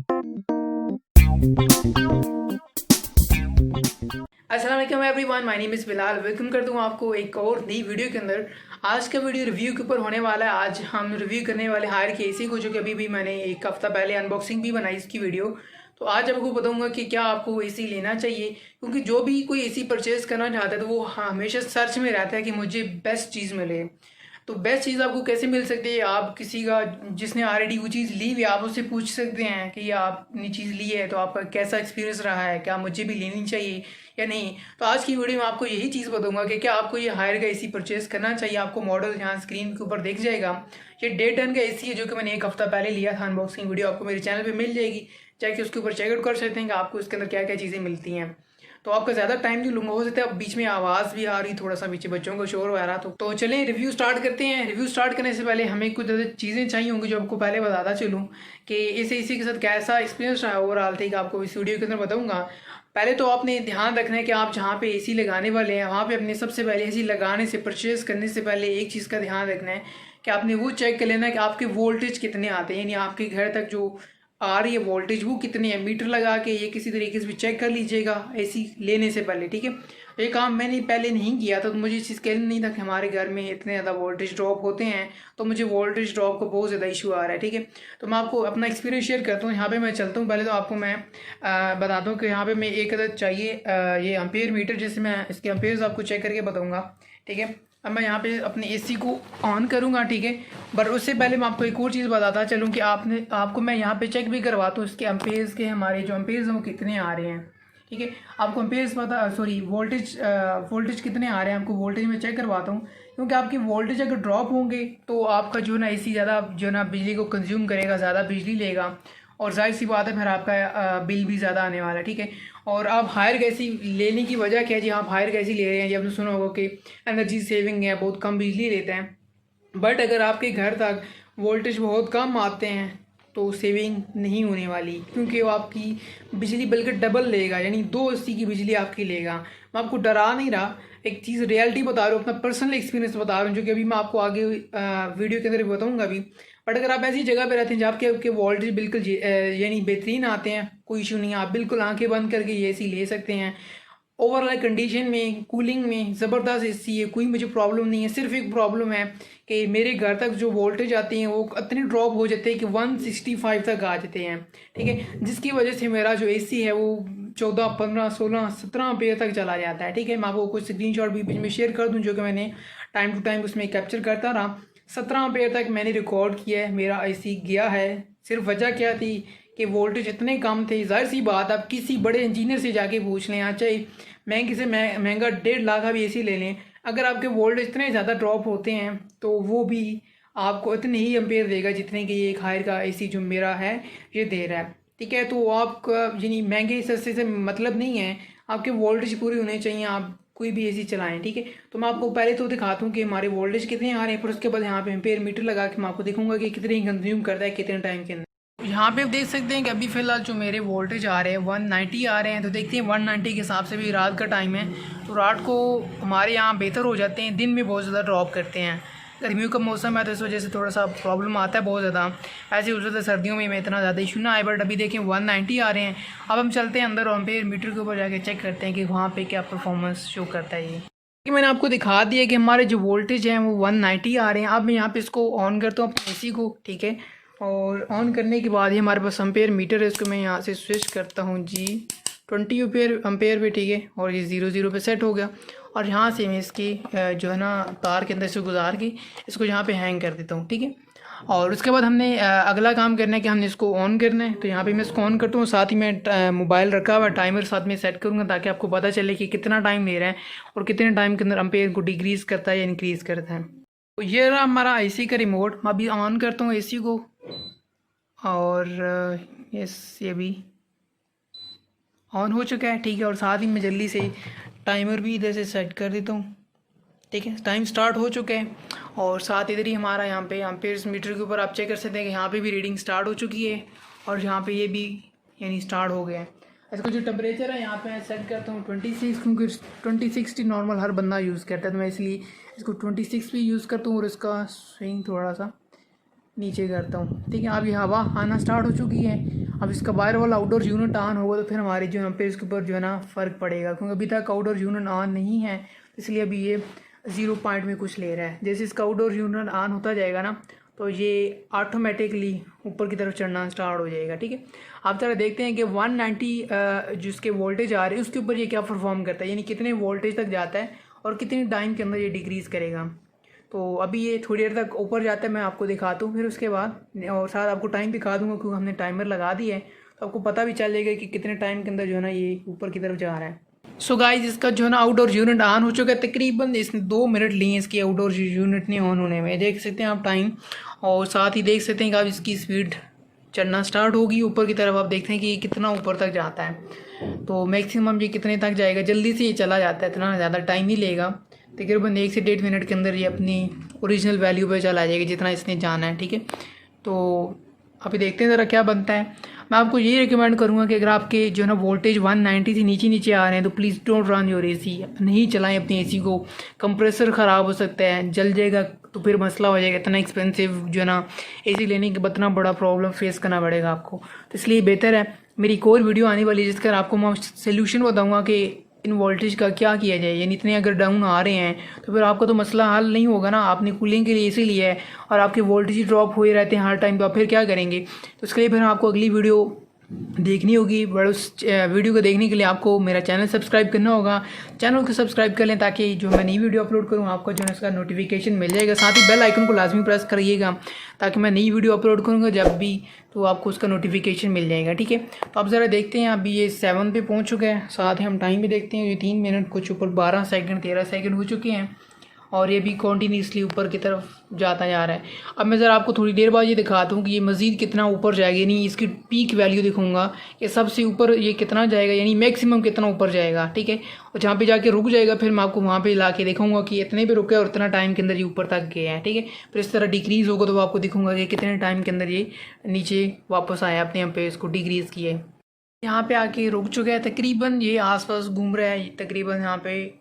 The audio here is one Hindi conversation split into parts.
अस्सलाम वालेकुम everyone, my name is Bilal. Welcome करता हूँ आपको एक और नई वीडियो के अंदर। आज का वीडियो रिव्यू के ऊपर होने वाला है। आज हम रिव्यू करने वाले हायर के एसी को, जो कि अभी भी मैंने एक हफ्ता पहले अनबॉक्सिंग भी बनाई इसकी वीडियो। तो आज आपको बताऊंगा कि क्या आपको एसी लेना चाहिए, क्योंकि जो भी कोई एसी परचेज करना चाहता है तो वो हमेशा सर्च में रहता है कि मुझे बेस्ट चीज़ मिले। तो बेस्ट चीज़ आपको कैसे मिल सकती है? आप किसी का जिसने ऑलरेडी वो चीज़ ली हुई है, आप उससे पूछ सकते हैं कि आपने चीज़ ली है तो आपका कैसा एक्सपीरियंस रहा है, क्या मुझे भी लेनी चाहिए या नहीं। तो आज की वीडियो में आपको यही चीज़ बताऊंगा कि क्या आपको ये हायर का एसी परचेज करना चाहिए। आपको मॉडल यहाँ स्क्रीन के ऊपर दिख जाएगा। ये 1.5 टन का एसी है, जो कि मैंने एक हफ्ता पहले लिया था। अनबॉक्सिंग वीडियो आपको मेरे चैनल पर मिल जाएगी, जाके उसके ऊपर चेकआउट कर सकते हैं कि आपको इसके अंदर क्या क्या चीज़ें मिलती हैं। तो आपका ज़्यादा टाइम नहीं लूँगा। हो सकता है अब बीच में आवाज़ भी आ रही, थोड़ा सा पीछे बच्चों का शोर आ रहा। तो चलें रिव्यू स्टार्ट करते हैं। रिव्यू स्टार्ट करने से पहले हमें कुछ ज़्यादा चीज़ें चाहिए होंगी जो आपको पहले बताता चलूँ कि इसी के साथ कैसा एक्सपीरियंस रहा ओवरऑल। ठीक है, आपको इस वीडियो के अंदर बताऊँगा। पहले तो आपने ध्यान रखना है कि आप जहाँ पे एसी लगाने वाले हैं वहाँ पे अपने सबसे पहले एसी लगाने से, परचेज़ करने से पहले एक चीज़ का ध्यान रखना है कि आपने वो चेक कर लेना है कि आपके वोल्टेज कितने आते हैं, यानी आपके घर तक जो आ रही है वोल्टेज वो कितनी है। मीटर लगा के ये किसी तरीके से भी चेक कर लीजिएगा एसी लेने से पहले। ठीक है, ये काम मैंने पहले नहीं किया था, तो मुझे इस चीज़ का नहीं था कि हमारे घर में इतने ज़्यादा वोल्टेज ड्रॉप होते हैं। तो मुझे वोल्टेज ड्रॉप का बहुत ज़्यादा इशू आ रहा है। ठीक है, तो मैं आपको अपना एक्सपीरियंस शेयर करता हूँ। यहाँ पे मैं चलता हूँ। पहले तो आपको मैं बताता हूँ कि यहाँ पे मैं एक अदद चाहिए ये एम्पेयर मीटर, जैसे मैं इसके एम्पेयर्स आपको चेक करके बताऊँगा। ठीक है, अब मैं यहाँ पे अपने एसी को ऑन करूँगा। ठीक है, पर उससे पहले मैं आपको एक और चीज़ बताता चलूँ कि आपको मैं यहाँ पे चेक भी करवाता हूँ इसके एम्पेयर्स के, हमारे जो एम्पेयर्स हैं वो कितने आ रहे हैं। ठीक है, आपको एम्पेयर्स वोल्टेज कितने आ रहे हैं आपको वोल्टेज में चेक करवाता हूँ। क्योंकि आपके वोल्टेज अगर ड्रॉप होंगे तो आपका जो ना एसी ज़्यादा जो ना बिजली को कंज्यूम करेगा, ज़्यादा बिजली लेगा, और जाहिर सी बात है फिर आपका बिल भी ज़्यादा आने वाला है। ठीक है, और आप हायर गैसी लेने की वजह क्या है जी? आप हायर गैसी ले रहे हैं, ये आपने सुना होगा कि एनर्जी सेविंग है, बहुत कम बिजली लेते हैं। बट अगर आपके घर तक वोल्टेज बहुत कम आते हैं तो सेविंग नहीं होने वाली, क्योंकि वो आपकी बिजली बल्कि डबल लेगा, यानी 280 की बिजली आपकी लेगा। मैं आपको डरा नहीं रहा, एक चीज़ रियलिटी बता रहा हूँ, अपना पर्सनल एक्सपीरियंस बता रहा हूँ, जो कि अभी मैं आपको आगे वीडियो के अंदर बताऊँगा भी। बट अगर आप ऐसी जगह पे रहते हैं जहाँ आपके वोल्टेज बिल्कुल यानी बेहतरीन आते हैं, कोई इशू नहीं है, आप बिल्कुल आंखें बंद करके ये एसी ले सकते हैं। ओवरऑल कंडीशन में, कूलिंग में ज़बरदस्त एसी है, कोई मुझे प्रॉब्लम नहीं है। सिर्फ एक प्रॉब्लम है कि मेरे घर तक जो वोल्टेज आती हैं वो इतने ड्रॉप हो जाते हैं कि 165 तक आ जाते हैं। ठीक है, जिसकी वजह से मेरा जो एसी है वो 14, 15, 16, 17 एम्पेयर तक चला जाता है। ठीक है, मैं आपको कुछ स्क्रीनशॉट भी बीच में शेयर कर दूँ जो कि मैंने टाइम टू टाइम उसमें कैप्चर करता रहा। 17 एम्पेयर तक मैंने रिकॉर्ड किया है, मेरा एसी गया है। सिर्फ वजह क्या थी कि वोल्टेज इतने कम थे। जाहिर सी बात, आप किसी बड़े इंजीनियर से जाके पूछ लें, चाहे महंगे से महंगा 1.5 लाख का भी एसी ले लें, अगर आपके वोल्टेज इतने ज़्यादा ड्रॉप होते हैं तो वो भी आपको इतने ही एम्पेयर देगा जितने कि ये एक हायर का एसी जो मेरा है ये दे रहा है। ठीक है, तो आपका यानी महंगे सस्ते से मतलब नहीं है, आपके वोल्टेज पूरे होने चाहिए, आप कोई भी एसी चलाएं। ठीक है, तो मैं आपको पहले तो दिखाता हूँ कि हमारे वोल्टेज कितने आ रहे हैं, फिर उसके बाद यहाँ पे एम्पेयर मीटर लगा के मैं आपको दिखाऊंगा कि कितने कंज्यूम करता है कितने टाइम के अंदर। यहाँ पे आप देख सकते हैं कि अभी फ़िलहाल जो मेरे वोल्टेज आ रहे हैं 190 आ रहे हैं। तो देखते हैं 190 के हिसाब से भी रात का टाइम है, तो रात को हमारे यहाँ बेहतर हो जाते हैं, दिन में बहुत ज़्यादा ड्रॉप करते हैं। गर्मियों का मौसम है तो इस वजह से थोड़ा सा प्रॉब्लम आता है बहुत ज़्यादा। ऐसे हो जाता है सर्दियों में इतना ज़्यादा इशू ना आए। बट अभी देखें 190 आ रहे हैं। अब हम चलते हैं अंदर और एम्पेयर मीटर के ऊपर जाके चेक करते हैं कि वहाँ पर क्या परफॉर्मेंस शो करता है ये। मैंने आपको दिखा दिया कि हमारे जो वोल्टेज हैं वो 190 आ रहे हैं। अब मैं यहाँ पे इसको ऑन करता हूँ अपने एसी को। ठीक है, और ऑन करने के बाद ही हमारे पास एम्पेयर मीटर है, इसको मैं यहाँ से स्विच करता हूँ जी 20 एम्पेयर पे। ठीक है, और ये 0 पे सेट हो गया। और यहाँ से मैं इसकी जो है ना तार के अंदर से गुजार के इसको यहाँ पे हैंग कर देता हूँ। ठीक है, और उसके बाद हमने अगला काम करना है कि हमने इसको ऑन करना है। तो यहाँ पे मैं इसको ऑन करता हूँ, साथ ही मैं मोबाइल रखा हुआ टाइमर साथ में सेट करूँगा ताकि आपको पता चले कि कितना टाइम ले रहा है और कितने टाइम के अंदर एम्पेयर को डिक्रीज़ करता है या इंक्रीज़ करता है। तो ये रहा हमारा एसी का रिमोट। मैं अभी ऑन करता हूँ एसी को, और ये भी ऑन हो चुका है। ठीक है, और साथ ही मैं जल्दी से टाइमर भी इधर से सेट कर देता हूँ। ठीक है, टाइम स्टार्ट हो चुका है, और साथ इधर ही हमारा यहाँ पे एम्पेयर्स मीटर के ऊपर आप चेक कर सकते हैं कि यहाँ पे भी रीडिंग स्टार्ट हो चुकी है, और यहाँ पे ये भी यानी स्टार्ट हो गया है। इसका जो टेम्परेचर है यहाँ पे मैं सेट करता हूँ 26, क्योंकि 26 नॉर्मल हर बंदा यूज़ करता है, तो मैं इसलिए इसको 26 भी यूज़ करता हूँ और इसका स्विंग थोड़ा सा नीचे करता हूँ। ठीक है, अब ये हवा आना स्टार्ट हो चुकी है, अब इसका बाहर वाला आउटडोर यूनिट ऑन होगा तो फिर हमारी जो एम्पेयर इसके ऊपर जो है ना फ़र्क पड़ेगा, क्योंकि अभी तक आउटडोर यूनिट ऑन नहीं है, इसलिए अभी ये 0 पॉइंट में कुछ ले रहा है। जैसे इसका आउटडोर यूनिट ऑन होता जाएगा ना तो ये ऑटोमेटिकली ऊपर की तरफ चढ़ना स्टार्ट हो जाएगा। ठीक है, आप ज़रा देखते हैं कि 190 जिसके वोल्टेज आ रहे हैं उसके ऊपर ये क्या परफॉर्म करता है, यानी कितने वोल्टेज तक जाता है और कितनी टाइम के अंदर ये डिक्रीज़ करेगा। तो अभी ये थोड़ी देर तक ऊपर जाता है, मैं आपको दिखाता हूँ फिर उसके बाद, और साथ आपको टाइम दिखा दूँगा क्योंकि हमने टाइमर लगा दिया है, तो आपको पता भी चल जाएगा कि कितने टाइम के अंदर जो है ना ये ऊपर की तरफ जा रहा है। सो गाइस, इसका जो है ना आउटडोर यूनिट ऑन हो चुका है। तकरीबन इसने 2 मिनट लिए इसकी आउटडोर यूनिट ने ऑन होने में, देख सकते हैं आप टाइम, और साथ ही देख सकते हैं कि आप इसकी स्पीड चढ़ना स्टार्ट होगी ऊपर की तरफ। आप देखते हैं कि ये कितना ऊपर तक जाता है, तो मैक्सिमम ये कितने तक जाएगा, जल्दी से ये चला जाता है, इतना ज़्यादा टाइम नहीं लेगा। तकरीबन 1 से 1.5 मिनट के अंदर ये अपनी ओरिजिनल वैल्यू पर चला जाएगा जितना इसने जाना है। ठीक है, तो अभी देखते हैं ज़रा क्या बनता है। मैं आपको यही रिकमेंड करूँगा कि अगर आपके जो है ना वोल्टेज 190 से नीचे आ रहे हैं तो please don't run your AC, नहीं चलाएं अपनी एसी को, कंप्रेसर ख़राब हो सकता है, जल जाएगा तो फिर मसला हो जाएगा। इतना एक्सपेंसिव जो है ना एसी लेने के बाद इतना बड़ा प्रॉब्लम फेस करना पड़ेगा आपको, तो इसलिए बेहतर है मेरी एक और वीडियो आने वाली है जिसका आपको मैं सोल्यूशन बताऊँगा कि इन वोल्टेज का क्या किया जाए, यानी इतने अगर डाउन आ रहे हैं तो फिर आपका तो मसला हल नहीं होगा ना। आपने कूलिंग के लिए एसी लिया है और आपके वोल्टेज ड्रॉप हो ही रहते हैं हर टाइम, तो आप फिर क्या करेंगे। तो इसके लिए फिर आपको अगली वीडियो देखनी होगी, बट उस वीडियो को देखने के लिए आपको मेरा चैनल सब्सक्राइब करना होगा। चैनल को सब्सक्राइब कर लें ताकि जो मैं नई वीडियो अपलोड करूँ आपको जो है उसका नोटिफिकेशन मिल जाएगा। साथ ही बेल आइकन को लाजमी प्रेस करिएगा ताकि मैं नई वीडियो अपलोड करूँगा जब भी, तो आपको उसका नोटिफिकेशन मिल जाएगा। ठीक है, तो आप ज़रा देखते हैं अभी ये 7 पे पहुँच चुका है। साथ ही हम टाइम भी देखते हैं, ये 3 मिनट कुछ ऊपर 12 सेकंड 13 सेकंड हो चुके हैं और ये भी कॉन्टीन्यूसली ऊपर की तरफ जाता जा रहा है। अब मैं ज़रा आपको थोड़ी देर बाद ये दिखाता हूँ कि ये मज़ीद कितना ऊपर जाएगा, यानी इसकी पीक वैल्यू दिखाऊंगा कि सबसे ऊपर ये कितना जाएगा, यानी मैक्सिमम कितना ऊपर जाएगा। ठीक है, और जहाँ पे जाके रुक जाएगा फिर मैं आपको वहाँ पे ला के दिखाऊंगा कि इतने पे रुका है और इतना टाइम के अंदर ये ऊपर तक गया है। ठीक है, फिर इस तरह डिक्रीज़ होगा तो आपको दिखाऊंगा कि कितने टाइम के अंदर ये नीचे वापस आया, अपने यहाँ पे इसको डिक्रीज़ किया है। यहाँ पे आके रुक चुका है, तकरीबन ये आसपास घूम रहा है, तकरीबन यहाँ पे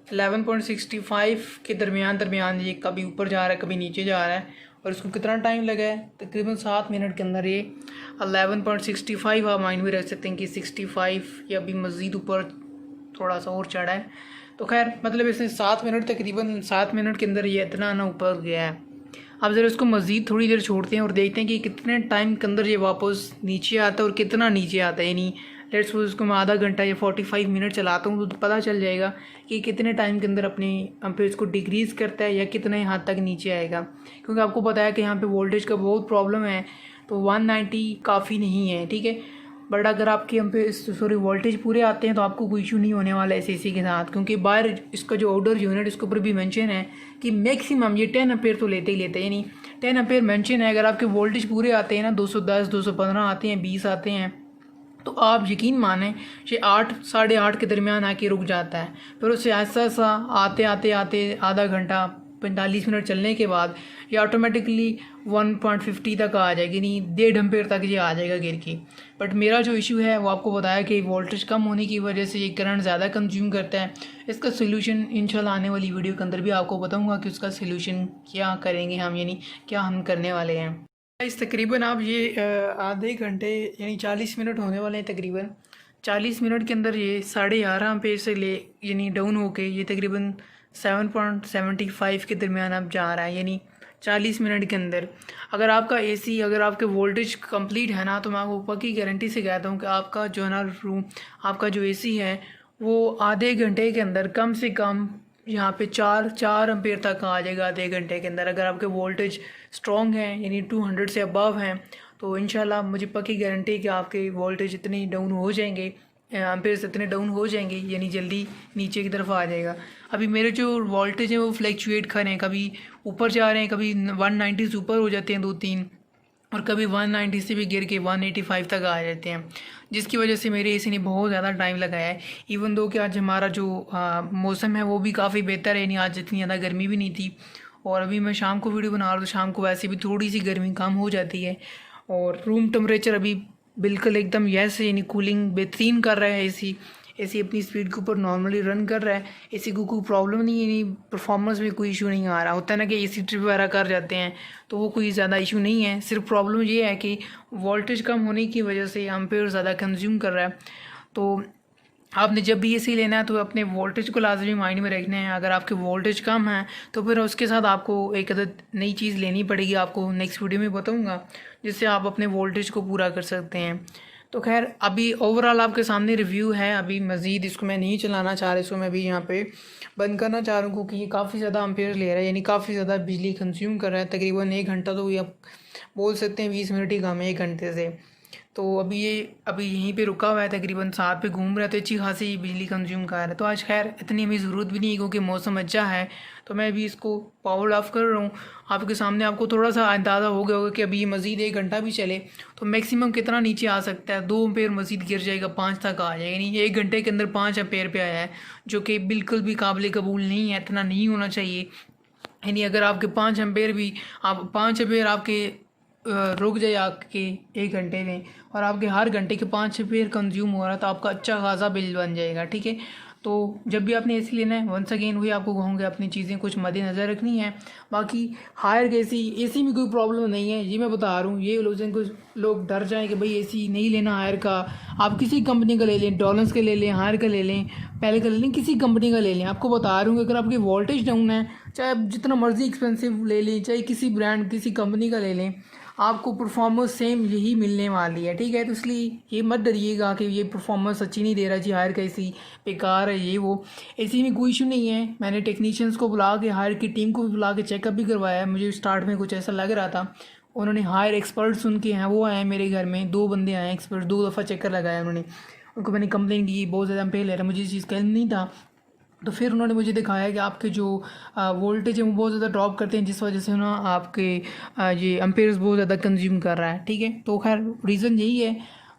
11.65 के दरमियान ये कभी ऊपर जा रहा है कभी नीचे जा रहा है। और इसको कितना टाइम लगा है, तकरीबन 7 मिनट के अंदर ये 11.65, आप माइंड में रख सकते हैं कि 65 या अभी मज़ीद ऊपर थोड़ा सा और चढ़ा है। तो खैर मतलब इसने 7 मिनट, तकरीबन 7 मिनट के अंदर ये इतना ना ऊपर गया है। अब ज़रा इसको मज़ीद थोड़ी देर छोड़ते हैं और देखते हैं कि कितने टाइम के अंदर ये वापस नीचे आता है और कितना नीचे आता है। यानी लेट्स सपोज इसको मैं आधा घंटा या 45 मिनट चलाता हूँ तो पता चल जाएगा कि कितने टाइम के अंदर अपने एम्पेयर्स को डिक्रीज़ करता है या कितने हद तक नीचे आएगा। क्योंकि आपको पता है कि यहाँ पे वोल्टेज का बहुत प्रॉब्लम है, तो 190 काफ़ी नहीं है। ठीक है, बट अगर आपके एम्पेयर वोल्टेज पूरे आते हैं तो आपको कोई इशू नहीं होने वाला है एसी के साथ, क्योंकि बाहर इसका जो आउटडोर यूनिट इसके ऊपर भी मेंशन है कि मैक्सिमम ये 10 एम्पेयर तो लेते ही लेते हैं, यानी 10 एम्पेयर मेंशन है। अगर आपके वोल्टेज पूरे आते हैं ना, 210 215 आते हैं, 20 आते हैं, तो आप यकीन मानें ये 8 साढ़े 8 के दरमियान आके रुक जाता है। फिर उससे ऐसा सा आते आते आते आधा घंटा 45 मिनट चलने के बाद ये ऑटोमेटिकली 1.50 तक आ जाएगी, नहीं 1.5 एम्पेयर तक ये आ जाएगा गिर के। बट मेरा जो इशू है वो आपको बताया कि वोल्टेज कम होने की वजह से ये करंट ज़्यादा कंज्यूम करता है। इसका सोल्यूशन इंशाल्लाह आने वाली वीडियो के अंदर भी आपको बताऊँगा कि उसका सोल्यूशन क्या करेंगे हम, यानी क्या हम करने वाले हैं। इस तकरीबन आप ये आधे घंटे यानी 40 मिनट होने वाले हैं, तकरीबन 40 मिनट के अंदर ये 11.5 एम्पेयर से ले यानी डाउन होके ये तकरीबन 7.75 के दरमियान अब जा रहा है, यानी 40 मिनट के अंदर। अगर आपका एसी, अगर आपके वोल्टेज कंप्लीट है ना, तो मैं आपको पक्की गारंटी से कहता हूँ कि आपका जो है ना रूम, आपका जो एसी है वो आधे घंटे के अंदर कम से कम यहाँ पे 4 एम्पेयर तक आ जाएगा आधे घंटे के अंदर। अगर आपके वोल्टेज स्ट्रॉन्ग हैं यानी 200 से अबव हैं तो इंशाल्लाह मुझे पक्की गारंटी है कि आपके वोल्टेज इतने डाउन हो जाएंगे, एम्पेयर्स इतने डाउन हो जाएंगे, यानी जल्दी नीचे की तरफ आ जाएगा। अभी मेरे जो वोल्टेज हैं वो फ्लैक्चुएट कर रहे हैं, कभी ऊपर जा रहे हैं, कभी 190 से ऊपर हो जाते हैं 2-3, और कभी 190 से भी गिर के 185 तक आ जाते हैं, जिसकी वजह से मेरे एसी ने बहुत ज़्यादा टाइम लगाया है। इवन दो कि आज हमारा जो मौसम है वो भी काफ़ी बेहतर है, यानी आज इतनी ज़्यादा गर्मी भी नहीं थी। और अभी मैं शाम को वीडियो बना रहा हूँ तो शाम को वैसे भी थोड़ी सी गर्मी कम हो जाती है। और रूम टेम्परेचर अभी बिल्कुल एकदम यस यानी कूलिंग बेहतरीन कर रहा है एसी। एसी अपनी स्पीड के ऊपर नॉर्मली रन कर रहा है, एसी को कोई प्रॉब्लम नहीं है, नहीं परफॉर्मेंस में कोई इशू नहीं आ रहा। होता है ना कि एसी ट्रिप वगैरह कर जाते हैं, तो वो कोई ज़्यादा इशू नहीं है। सिर्फ प्रॉब्लम ये है कि वोल्टेज कम होने की वजह से एम्पेयर ज़्यादा कंज्यूम कर रहा है। तो आपने जब भी एसी लेना है तो अपने वोल्टेज को लाजमी माइंड में रखना है। अगर आपके वोल्टेज कम है तो फिर उसके साथ आपको एक अदद नई चीज़ लेनी पड़ेगी, आपको नेक्स्ट वीडियो में बताऊंगा, जिससे आप अपने वोल्टेज को पूरा कर सकते हैं। तो खैर अभी ओवरऑल आपके सामने रिव्यू है, अभी मज़ीद इसको मैं नहीं चलाना चाह रहा, इसको मैं अभी यहाँ पे बंद करना चाह रहा हूँ, क्योंकि ये काफ़ी ज़्यादा एम्पेयर ले रहा है, यानी काफ़ी ज़्यादा बिजली कंज्यूम कर रहा है। तकरीबन 1 घंटा तो ये आप बोल सकते हैं, 20 मिनट ही कम है 1 घंटे से। तो अभी यहीं पे रुका हुआ है, तकरीबन 7 पे घूम रहा है, तो अच्छी खासी बिजली कंज्यूम कर रहा है। तो आज खैर इतनी हमें ज़रूरत भी नहीं है, क्योंकि मौसम अच्छा है। तो मैं अभी इसको पावर ऑफ कर रहा हूँ। आपके सामने आपको थोड़ा सा अंदाज़ा हो गया होगा कि अभी ये मज़ीद 1 घंटा भी चले तो मैक्सिमम कितना नीचे आ सकता है, 2 एम्पेयर मज़ीद गिर जाएगा, 5 तक आ जाएगा। यानी 1 घंटे के अंदर 5 एम्पेयर पे आया है, जो कि बिल्कुल भी काबिल कबूल नहीं है, इतना नहीं होना चाहिए। यानी अगर आपके 5 एम्पेयर भी आप 5 एम्पेयर आपके रुक जाए आपके 1 घंटे में, और आपके हर घंटे के 5 एम्पेयर कंज्यूम हो रहा है, तो आपका अच्छा खासा बिल बन जाएगा। ठीक है, तो जब भी आपने एसी लेना है, वंस अगेन वही आपको कहूँगा, अपनी चीज़ें कुछ मद्देनज़र रखनी है। बाकी हायर के एसी में कोई प्रॉब्लम नहीं है, ये मैं बता रहा हूँ। ये कुछ लोग डर जाएँ कि भाई एसी नहीं लेना हायर का, आप किसी कंपनी का ले लें, डॉलर्स का ले लें, हायर का ले लें, पहले का ले लें, किसी कंपनी का ले लें। आपको बता रहा हूँ कि अगर आपकी वोल्टेज डाउन है, चाहे आप जितना मर्जी एक्सपेंसिव ले लें, चाहे किसी ब्रांड किसी कंपनी का ले लें, आपको परफॉर्मेंस सेम यही मिलने वाली है। ठीक है, तो इसलिए ये मत डरिएगा कि ये परफॉर्मेंस अच्छी नहीं दे रहा जी, हायर का एसी बेकार है, ये वो। एसी में कोई इशू नहीं है। मैंने टेक्नीशियंस को बुला के, हायर की टीम को भी बुला के चेकअप भी करवाया है। मुझे स्टार्ट में कुछ ऐसा लग रहा था, उन्होंने हायर एक्सपर्ट सुन के हैं, वो आए मेरे घर में, 2 बंदे आए एक्सपर्ट, 2 दफ़ा चक्कर लगाया उन्होंने। उनको मैंने कंप्लेन की बहुत ज़्यादा एम्पेयर ले रहा है, मुझे इस चीज़ का इल्म नहीं था। तो फिर उन्होंने मुझे दिखाया कि आपके जो वोल्टेज है वो बहुत ज़्यादा ड्रॉप करते हैं, जिस वजह से ना आपके ये एम्पेयर्स बहुत ज़्यादा कंज्यूम कर रहा है। ठीक है, तो खैर रीज़न यही है,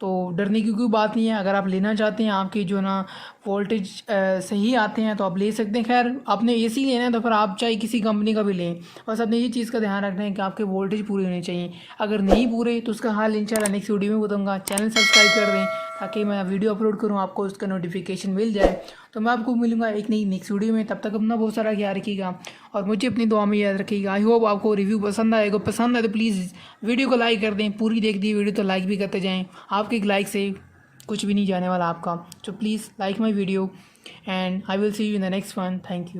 तो डरने की कोई बात नहीं है। अगर आप लेना चाहते हैं, आपके जो ना वोल्टेज सही आते हैं, तो आप ले सकते हैं। खैर आपने एसी लेना है तो फिर आप चाहे किसी कंपनी का भी लें, बस आपने ये चीज़ का ध्यान रखना है कि आपके वोल्टेज पूरे होने चाहिए। अगर नहीं पूरे तो उसका हाल इंशाल्लाह नेक्स्ट वीडियो में बताऊँगा। चैनल सब्सक्राइब कर दें ताकि मैं वीडियो अपलोड करूँ आपको उसका नोटिफिकेशन मिल जाए। तो मैं आपको मिलूँगा एक नई नेक्स्ट वीडियो में, तब तक अपना बहुत सारा ख्याल रखिएगा और मुझे अपनी दुआ में याद रखिएगा। आई होप आपको रिव्यू पसंद आएगा। पसंद आए तो प्लीज़ वीडियो को लाइक कर दें, पूरी देख दी वीडियो तो लाइक भी करते जाएँ। आपके एक लाइक से कुछ भी नहीं जाने वाला आपका, तो please like my video and I will see you in the next one. Thank you.